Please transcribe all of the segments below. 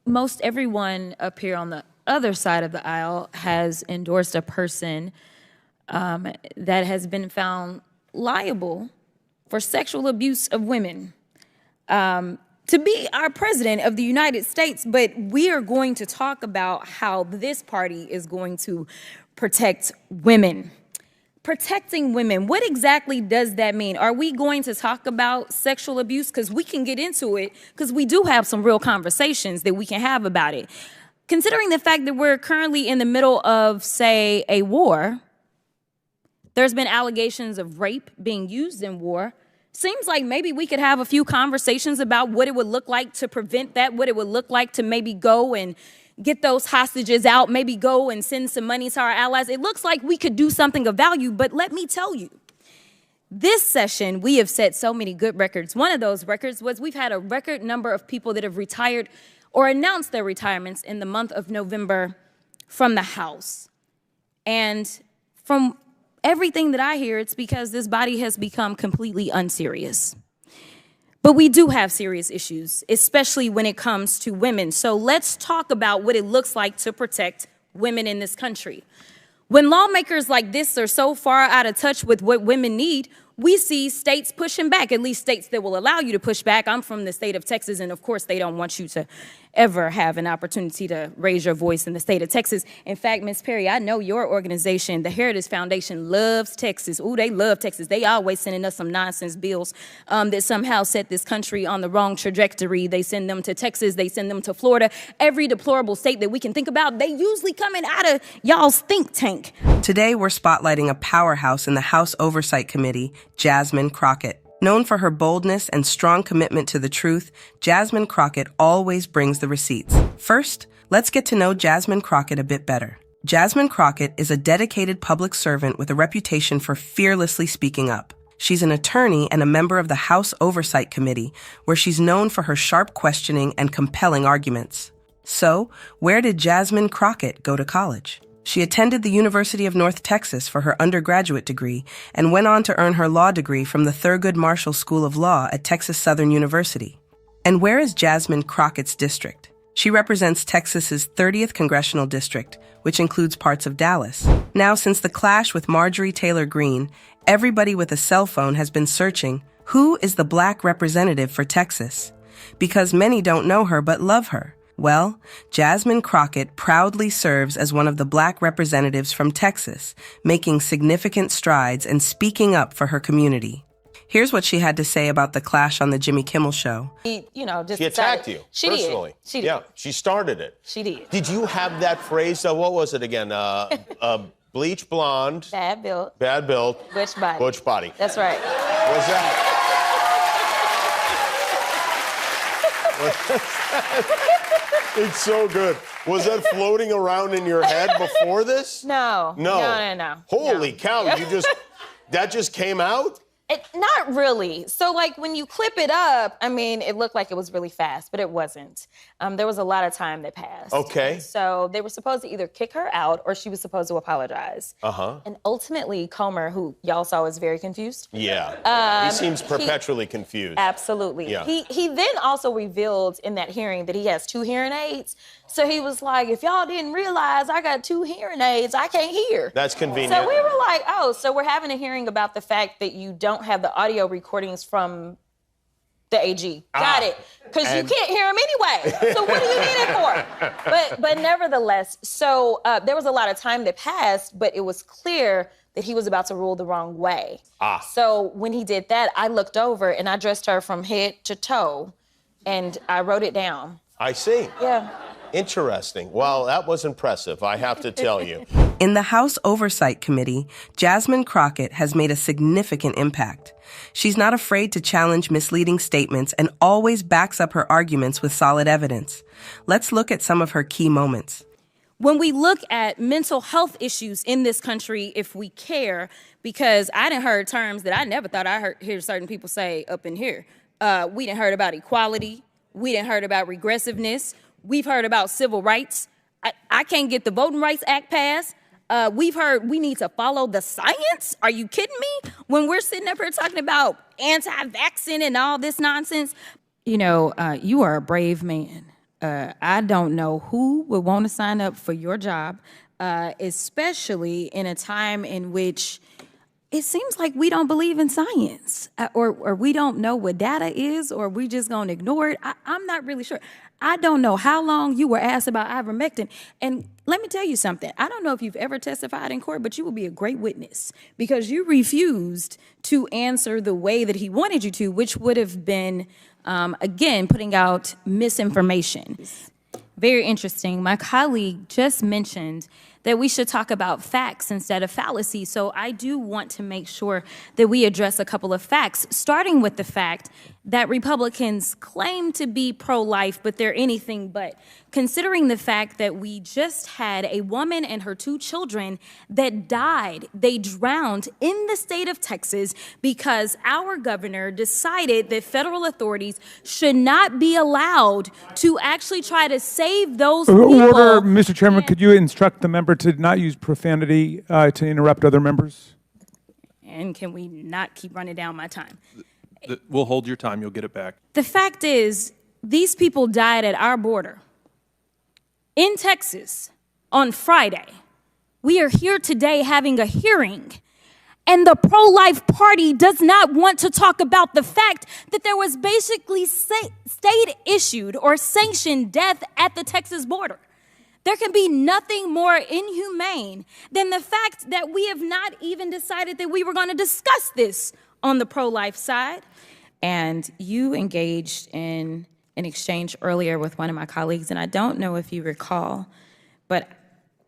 most everyone up here on the other side of the aisle has endorsed a person that has been found liable for sexual abuse of women to be our president of the United States. But we are going to talk about how this party is going to protect women. Protecting women, what exactly does that mean? Are we going to talk about sexual abuse? Because we can get into it, because we do have some real conversations that we can have about it. Considering the fact that we're currently in the middle of, say, a war, there's been allegations of rape being used in war. Seems like maybe we could have a few conversations about what it would look like to prevent that, what it would look like to maybe go and get those hostages out, maybe go and send some money to our allies. It looks like we could do something of value, but let me tell you, this session, we have set so many good records. One of those records was we've had a record number of people that have retired or announced their retirements in the month of November from the House. And from everything that I hear, it's because this body has become completely unserious. But we do have serious issues, especially when it comes to women. So let's talk about what it looks like to protect women in this country. When lawmakers like this are so far out of touch with what women need, we see states pushing back, at least states that will allow you to push back. I'm from the state of Texas, and of course, they don't want you to ever have an opportunity to raise your voice in the state of Texas. In fact, Ms. Perry, I know your organization, the Heritage Foundation, loves Texas. Ooh, they love Texas. They always sending us some nonsense bills that somehow set this country on the wrong trajectory. They send them to Texas. They send them to Florida. Every deplorable state that we can think about, they usually coming out of y'all's think tank. Today, we're spotlighting a powerhouse in the House Oversight Committee, Jasmine Crockett. Known for her boldness and strong commitment to the truth, Jasmine Crockett always brings the receipts. First, let's get to know Jasmine Crockett a bit better. Jasmine Crockett is a dedicated public servant with a reputation for fearlessly speaking up. She's an attorney and a member of the House Oversight Committee, where she's known for her sharp questioning and compelling arguments. So, where did Jasmine Crockett go to college? She attended the University of North Texas for her undergraduate degree and went on to earn her law degree from the Thurgood Marshall School of Law at Texas Southern University. And where is Jasmine Crockett's district? She represents Texas's 30th Congressional District, which includes parts of Dallas. Now, since the clash with Marjorie Taylor Greene, everybody with a cell phone has been searching, who is the Black representative for Texas? Because many don't know her but love her. Well, Jasmine Crockett proudly serves as one of the Black representatives from Texas, making significant strides and speaking up for her community. Here's what she had to say about the clash on the Jimmy Kimmel Show. She attacked you personally. She did. Yeah, she started it. She did. Did you have that phrase? What was it again? Bleach blonde. Bad built. Bad built. Butch body. Butch body. That's right. Was that? It's so good. Was that floating around in your head before this? No. Holy cow, that just came out? Not really. So, like, when you clip it up, I mean, it looked like it was really fast, but it wasn't. There was a lot of time that passed. Okay. And so they were supposed to either kick her out or she was supposed to apologize. Uh-huh. And ultimately, Comer, who y'all saw was very confused. Yeah. He seems perpetually confused. Absolutely. Yeah. He then also revealed in that hearing that he has 2 hearing aids. So he was like, if y'all didn't realize I got 2 hearing aids, I can't hear. That's convenient. So we were like, oh, so we're having a hearing about the fact that you don't have the audio recordings from the AG. Got it. Because you can't hear him anyway. So what do you need it for? But nevertheless, so there was a lot of time that passed, but it was clear that he was about to rule the wrong way. So when he did that, I looked over and I dressed her from head to toe and I wrote it down. I see. Yeah. Interesting. Well, that was impressive, I have to tell you. In the House Oversight Committee, Jasmine Crockett has made a significant impact. She's not afraid to challenge misleading statements and always backs up her arguments with solid evidence. Let's look at some of her key moments. When we look at mental health issues in this country, if we care, because I done heard terms that I never thought I hear certain people say up in here. We done heard about equality. We done heard about regressiveness. We've heard about civil rights. I can't get the Voting Rights Act passed. We've heard we need to follow the science. Are you kidding me? When we're sitting up here talking about anti-vaccine and all this nonsense. You know, you are a brave man. I don't know who would want to sign up for your job, especially in a time in which it seems like we don't believe in science, or we don't know what data is, or we just gonna ignore it. I'm not really sure. I don't know how long you were asked about ivermectin. And let me tell you something. I don't know if you've ever testified in court, but you will be a great witness because you refused to answer the way that he wanted you to, which would have been, again, putting out misinformation. Very interesting. My colleague just mentioned that we should talk about facts instead of fallacy. So I do want to make sure that we address a couple of facts, starting with the fact that Republicans claim to be pro-life, but they're anything but. Considering the fact that we just had a woman and her 2 children that died, they drowned in the state of Texas because our governor decided that federal authorities should not be allowed to actually try to save those people. Order, Mr. Chairman, could you instruct the member to not use profanity to interrupt other members? And can we not keep running down my time? We'll hold your time. You'll get it back. The fact is, these people died at our border in Texas on Friday. We are here today having a hearing, and the pro-life party does not want to talk about the fact that there was basically state-issued or sanctioned death at the Texas border. There can be nothing more inhumane than the fact that we have not even decided that we were going to discuss this on the pro-life side. And you engaged in an exchange earlier with one of my colleagues, and I don't know if you recall, but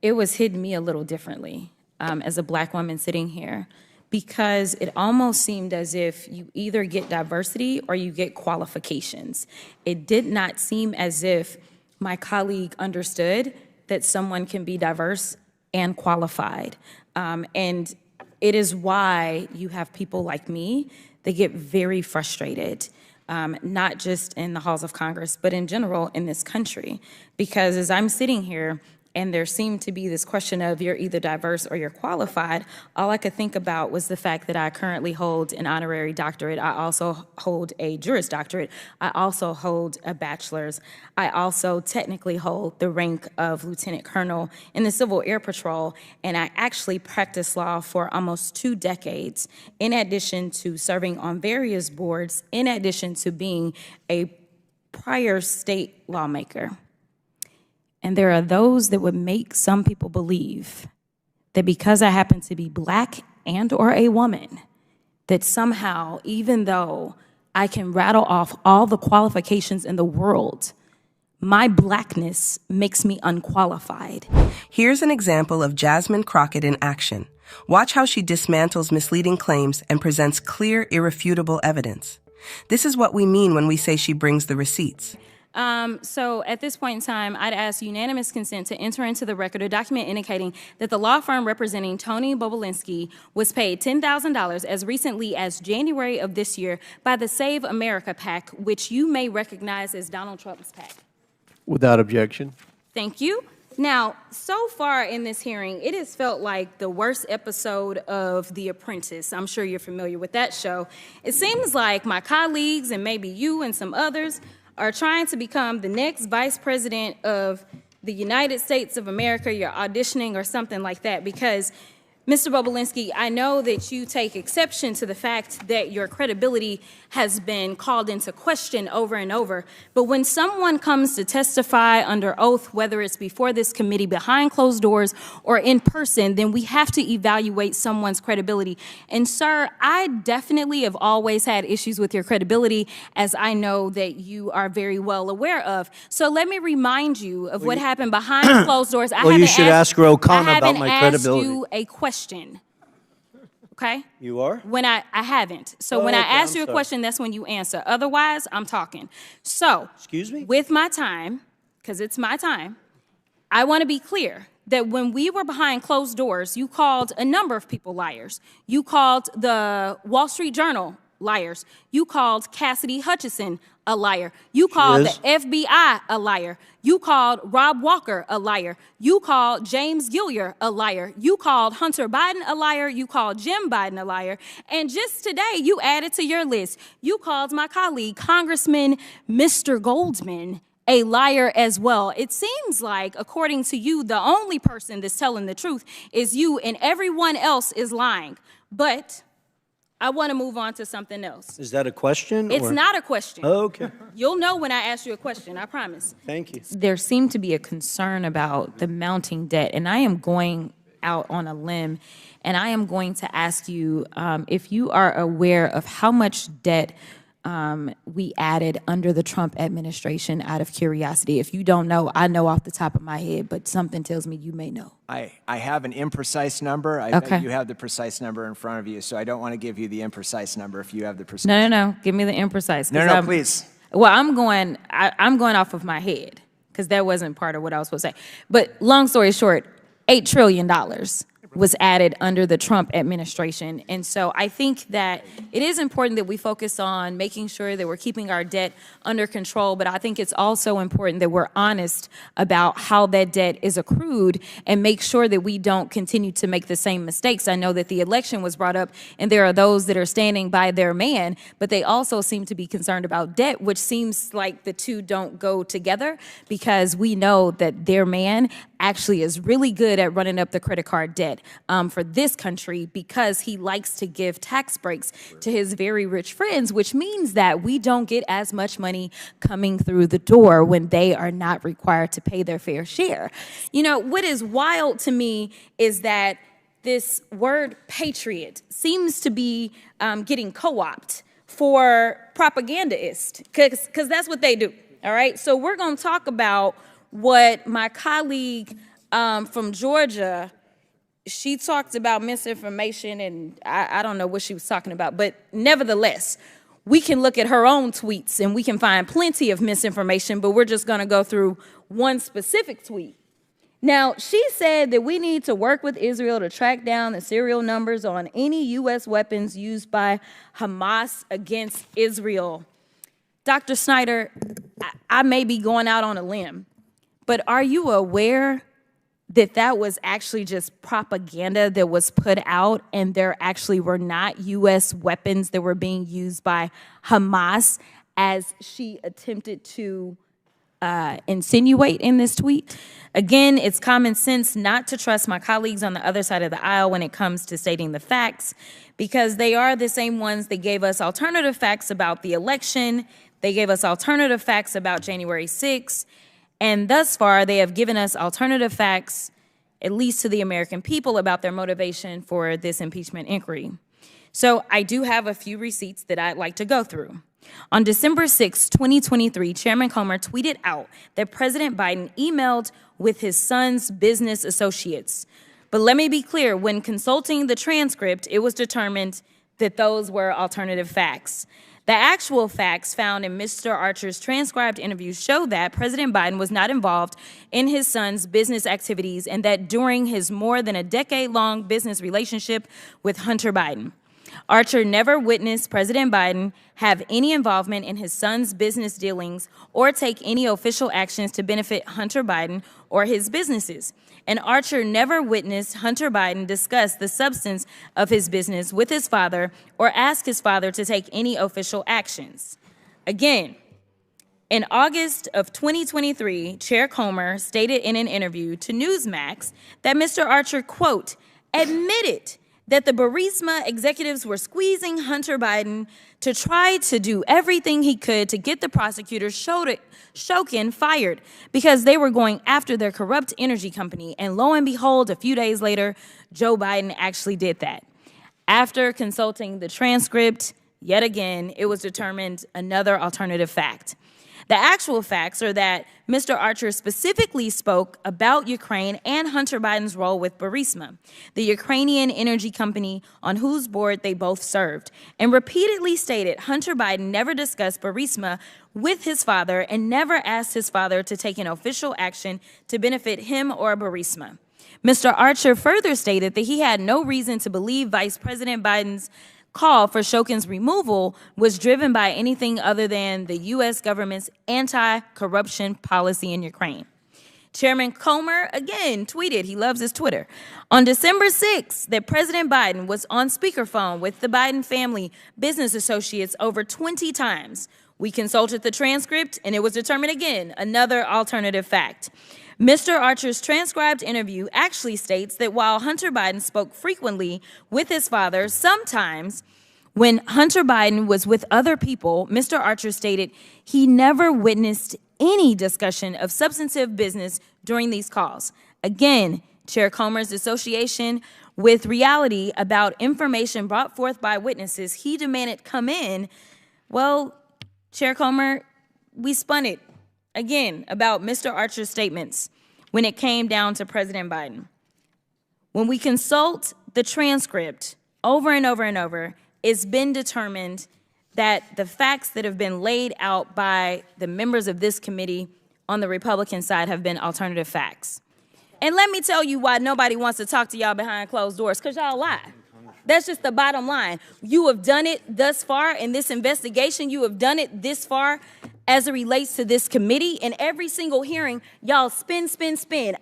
it was hitting me a little differently as a Black woman sitting here, because it almost seemed as if you either get diversity or you get qualifications. It did not seem as if my colleague understood that someone can be diverse and qualified. And it is why you have people like me that get very frustrated, not just in the halls of Congress, but in general in this country. Because as I'm sitting here and there seemed to be this question of you're either diverse or you're qualified, all I could think about was the fact that I currently hold an honorary doctorate. I also hold a Juris Doctorate. I also hold a bachelor's. I also technically hold the rank of Lieutenant Colonel in the Civil Air Patrol, and I actually practiced law for almost 2 decades, in addition to serving on various boards, in addition to being a prior state lawmaker. And there are those that would make some people believe that because I happen to be Black and or a woman, that somehow, even though I can rattle off all the qualifications in the world, my Blackness makes me unqualified. Here's an example of Jasmine Crockett in action. Watch how she dismantles misleading claims and presents clear, irrefutable evidence. This is what we mean when we say she brings the receipts. So at this point in time, I'd ask unanimous consent to enter into the record a document indicating that the law firm representing Tony Bobulinski was paid $10,000 as recently as January of this year by the Save America PAC, which you may recognize as Donald Trump's PAC. Without objection. Thank you. Now, so far in this hearing, it has felt like the worst episode of The Apprentice. I'm sure you're familiar with that show. It seems like my colleagues and maybe you and some others are trying to become the next vice president of the United States of America. You're auditioning or something like that, because Mr. Bobulinski, I know that you take exception to the fact that your credibility has been called into question over and over. But when someone comes to testify under oath, whether it's before this committee, behind closed doors, or in person, then we have to evaluate someone's credibility. And sir, I definitely have always had issues with your credibility, as I know that you are very well aware of. So let me remind you of what happened behind closed doors. Well, you should ask Ro Khanna about my credibility. I haven't asked you a question. Okay? You are? When I haven't. So when I ask you a question, that's when you answer. Otherwise, I'm talking. So, excuse me? With my time, because it's my time, I want to be clear that when we were behind closed doors, you called a number of people liars. You called the Wall Street Journal liars. You called Cassidy Hutchinson a liar. You called the FBI a liar. You called Rob Walker a liar. You called James Gilliar a liar. You called Hunter Biden a liar. You called Jim Biden a liar. And just today, you added to your list, you called my colleague, Congressman Mr. Goldman, a liar as well. It seems like, according to you, the only person that's telling the truth is you, and everyone else is lying. But I want to move on to something else. Is that a question? It's not a question. Oh, okay. You'll know when I ask you a question, I promise. Thank you. There seemed to be a concern about the mounting debt, and I am going out on a limb, and I am going to ask you if you are aware of how much debt we added under the Trump administration, out of curiosity. If you don't know, I know off the top of my head, but something tells me you may know. I have an imprecise number. I Okay. bet you have the precise number in front of you, so I don't want to give you the imprecise number if you have the precise. No. Give me the imprecise. No, please. Well, I'm going off of my head because that wasn't part of what I was supposed to say. But long story short, $8 trillion was added under the Trump administration. And so I think that it is important that we focus on making sure that we're keeping our debt under control, but I think it's also important that we're honest about how that debt is accrued and make sure that we don't continue to make the same mistakes. I know that the election was brought up, and there are those that are standing by their man, but they also seem to be concerned about debt, which seems like the two don't go together, because we know that their man actually is really good at running up the credit card debt for this country, because he likes to give tax breaks to his very rich friends, which means that we don't get as much money coming through the door when they are not required to pay their fair share. You know, what is wild to me is that this word patriot seems to be getting co-opted for propagandists, because that's what they do, all right? So we're going to talk about what my colleague from Georgia, she talked about misinformation, and I don't know what she was talking about, but nevertheless, we can look at her own tweets and we can find plenty of misinformation, but we're just going to go through one specific tweet. Now, she said that we need to work with Israel to track down the serial numbers on any U.S. weapons used by Hamas against Israel. Dr. Snyder, I may be going out on a limb, but are you aware that that was actually just propaganda that was put out, and there actually were not U.S. weapons that were being used by Hamas, as she attempted to insinuate in this tweet? Again, it's common sense not to trust my colleagues on the other side of the aisle when it comes to stating the facts, because they are the same ones that gave us alternative facts about the election. They gave us alternative facts about January 6th. And thus far, they have given us alternative facts, at least to the American people, about their motivation for this impeachment inquiry. So I do have a few receipts that I'd like to go through. On December 6, 2023, Chairman Comer tweeted out that President Biden emailed with his son's business associates. But let me be clear, when consulting the transcript, it was determined that those were alternative facts. The actual facts found in Mr. Archer's transcribed interviews show that President Biden was not involved in his son's business activities, and that during his more than a decade-long business relationship with Hunter Biden, Archer never witnessed President Biden have any involvement in his son's business dealings or take any official actions to benefit Hunter Biden or his businesses. And Archer never witnessed Hunter Biden discuss the substance of his business with his father or ask his father to take any official actions. Again, in August of 2023, Chair Comer stated in an interview to Newsmax that Mr. Archer, quote, admitted that the Burisma executives were squeezing Hunter Biden to try to do everything he could to get the prosecutor Shokin fired, because they were going after their corrupt energy company. And lo and behold, a few days later, Joe Biden actually did that. After consulting the transcript, yet again, it was determined another alternative fact. The actual facts are that Mr. Archer specifically spoke about Ukraine and Hunter Biden's role with Burisma, the Ukrainian energy company on whose board they both served, and repeatedly stated Hunter Biden never discussed Burisma with his father and never asked his father to take an official action to benefit him or Burisma. Mr. Archer further stated that he had no reason to believe Vice President Biden's call for Shokin's removal was driven by anything other than the U.S. government's anti-corruption policy in Ukraine. Chairman Comer, again, tweeted, he loves his Twitter, on December 6th that President Biden was on speakerphone with the Biden family business associates over 20 times, We consulted the transcript, and it was determined again, another alternative fact. Mr. Archer's transcribed interview actually states that while Hunter Biden spoke frequently with his father, sometimes when Hunter Biden was with other people, Mr. Archer stated he never witnessed any discussion of substantive business during these calls. Again, Chair Comer's association with reality about information brought forth by witnesses he demanded come in, well, Chair Comer, we spun it again about Mr. Archer's statements when it came down to President Biden. When we consult the transcript over and over and over, it's been determined that the facts that have been laid out by the members of this committee on the Republican side have been alternative facts. And let me tell you why nobody wants to talk to y'all behind closed doors, because y'all lie. That's just the bottom line. You have done it thus far in this investigation. You have done it this far as it relates to this committee. In every single hearing, y'all spin.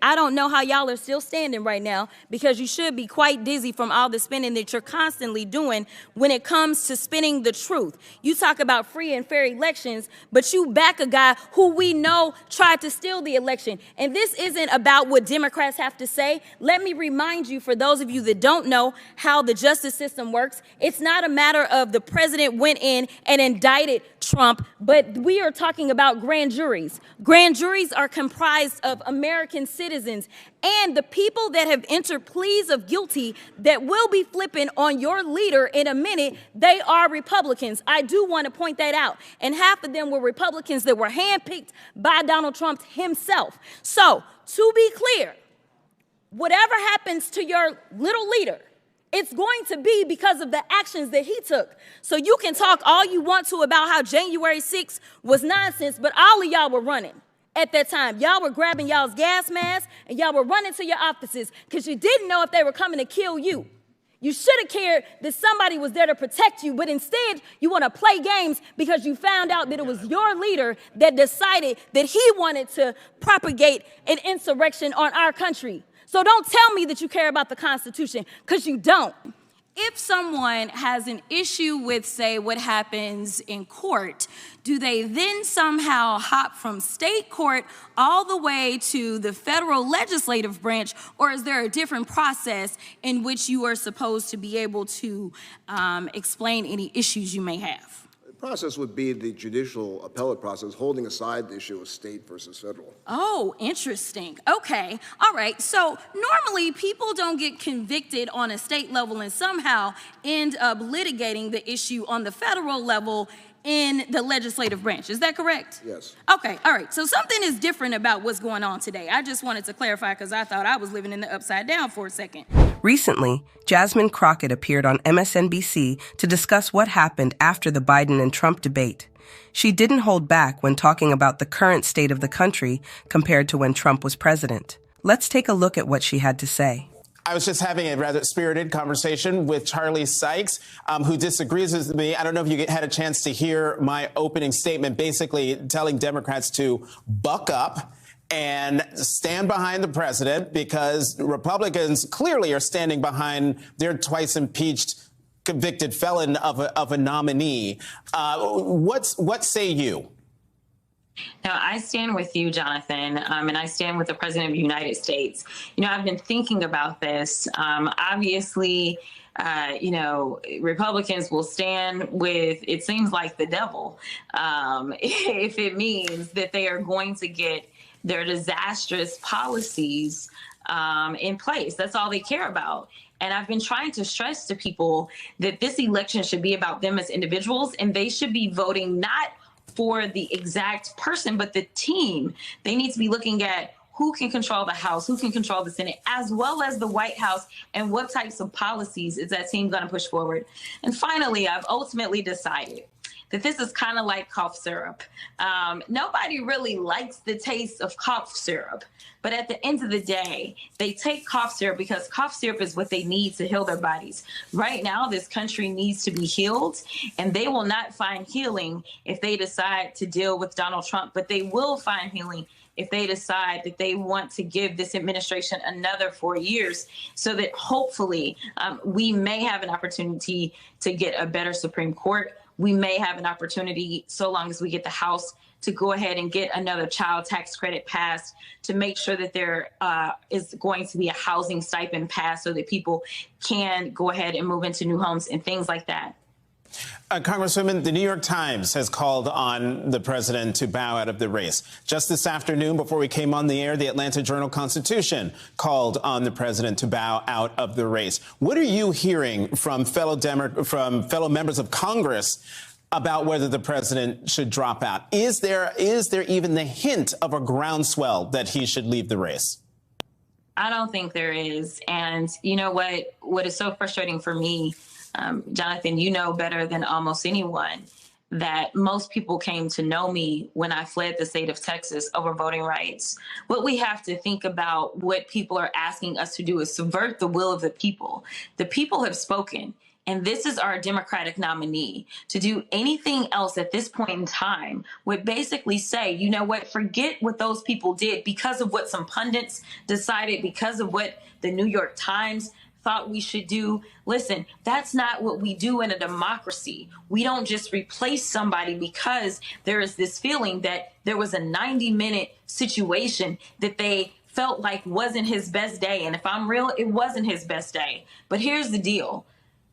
I don't know how y'all are still standing right now, because you should be quite dizzy from all the spinning that you're constantly doing when it comes to spinning the truth. You talk about free and fair elections, but you back a guy who we know tried to steal the election. And this isn't about what Democrats have to say. Let me remind you, for those of you that don't know how the justice system works, it's not a matter of the president went in and indicted Trump, but we are talking about grand juries. Grand juries are comprised of American citizens, and the people that have entered pleas of guilty that will be flipping on your leader in a minute, they are Republicans. I do want to point that out. And half of them were Republicans that were handpicked by Donald Trump himself. So, to be clear, whatever happens to your little leader, it's going to be because of the actions that he took. So you can talk all you want to about how January 6th was nonsense, but all of y'all were running at that time. Y'all were grabbing y'all's gas masks and y'all were running to your offices because you didn't know if they were coming to kill you. You should have cared that somebody was there to protect you, but instead you want to play games because you found out that it was your leader that decided that he wanted to propagate an insurrection on our country. So don't tell me that you care about the Constitution, because you don't. If someone has an issue with, say, what happens in court, do they then somehow hop from state court all the way to the federal legislative branch, or is there a different process in which you are supposed to be able to explain any issues you may have? The process would be the judicial appellate process, holding aside the issue of state versus federal. Oh, interesting. Okay. All right. So normally people don't get convicted on a state level and somehow end up litigating the issue on the federal level in the legislative branch. Is that correct? Yes. Okay. All right. So something is different about what's going on today. I just wanted to clarify because I thought I was living in the upside down for a second. Recently, Jasmine Crockett appeared on MSNBC to discuss what happened after the Biden and Trump debate. She didn't hold back when talking about the current state of the country compared to when Trump was president. Let's take a look at what she had to say. I was just having a rather spirited conversation with Charlie Sykes, who disagrees with me. I don't know if you had a chance to hear my opening statement, basically telling Democrats to buck up and stand behind the president, because Republicans clearly are standing behind their twice impeached convicted felon of a nominee. What say you? No, I stand with you, Jonathan, and I stand with the President of the United States. You know, I've been thinking about this. Obviously, Republicans will stand with, it seems like, the devil, if it means that they are going to get their disastrous policies in place. That's all they care about. And I've been trying to stress to people that this election should be about them as individuals, and they should be voting not for the exact person, but the team. They need to be looking at who can control the House, who can control the Senate, as well as the White House, and what types of policies is that team going to push forward. And finally, I've ultimately decided that this is kind of like cough syrup. Nobody really likes the taste of cough syrup, but at the end of the day, they take cough syrup because cough syrup is what they need to heal their bodies. Right now, this country needs to be healed, and they will not find healing if they decide to deal with Donald Trump, but they will find healing if they decide that they want to give this administration another 4 years, so that hopefully we may have an opportunity to get a better Supreme Court. we may have an opportunity, so long as we get the House to go ahead and get another child tax credit passed, to make sure that there is going to be a housing stipend passed so that people can go ahead and move into new homes and things like that. Congresswoman, the New York Times has called on the president to bow out of the race. Just this afternoon, before we came on the air, the Atlanta Journal-Constitution called on the president to bow out of the race. What are you hearing from fellow members of Congress about whether the president should drop out? Is there even the hint of a groundswell that he should leave the race? I don't think there is. And you know what is so frustrating for me, Jonathan, you know better than almost anyone that most people came to know me when I fled the state of Texas over voting rights. What we have to think about, what people are asking us to do, is subvert the will of the people. The people have spoken, and this is our Democratic nominee. To do anything else at this point in time would basically say, you know what, forget what those people did because of what some pundits decided, because of what the New York Times thought we should do. Listen, that's not what we do in a democracy. We don't just replace somebody because there is this feeling that there was a 90-minute situation that they felt like wasn't his best day. And if I'm real, it wasn't his best day. But here's the deal.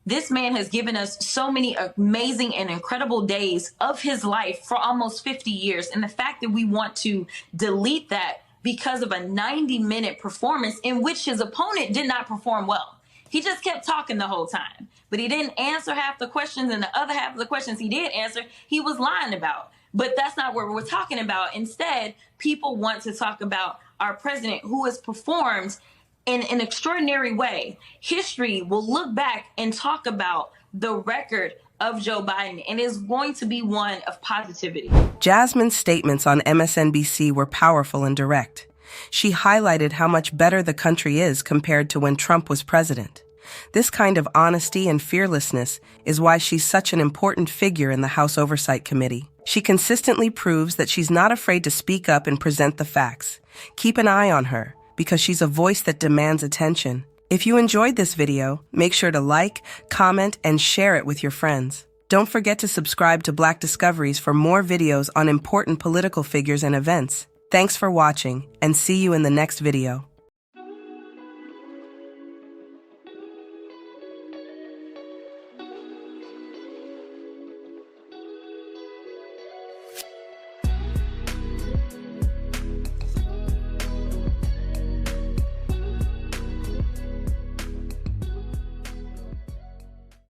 This man has given us so many amazing and incredible days of his life for almost 50 years. And the fact that we want to delete that because of a 90-minute performance in which his opponent did not perform well. He just kept talking the whole time, but he didn't answer half the questions, and the other half of the questions he did answer, he was lying about. But that's not what we're talking about. Instead, people want to talk about our president, who has performed in an extraordinary way. History will look back and talk about the record of Joe Biden, and is going to be one of positivity. Jasmine's statements on MSNBC were powerful and direct. She highlighted how much better the country is compared to when Trump was president. This kind of honesty and fearlessness is why she's such an important figure in the House Oversight Committee. She consistently proves that she's not afraid to speak up and present the facts. Keep an eye on her, because she's a voice that demands attention. If you enjoyed this video, make sure to like, comment, and share it with your friends. Don't forget to subscribe to Black Discoveries for more videos on important political figures and events. Thanks for watching, and see you in the next video.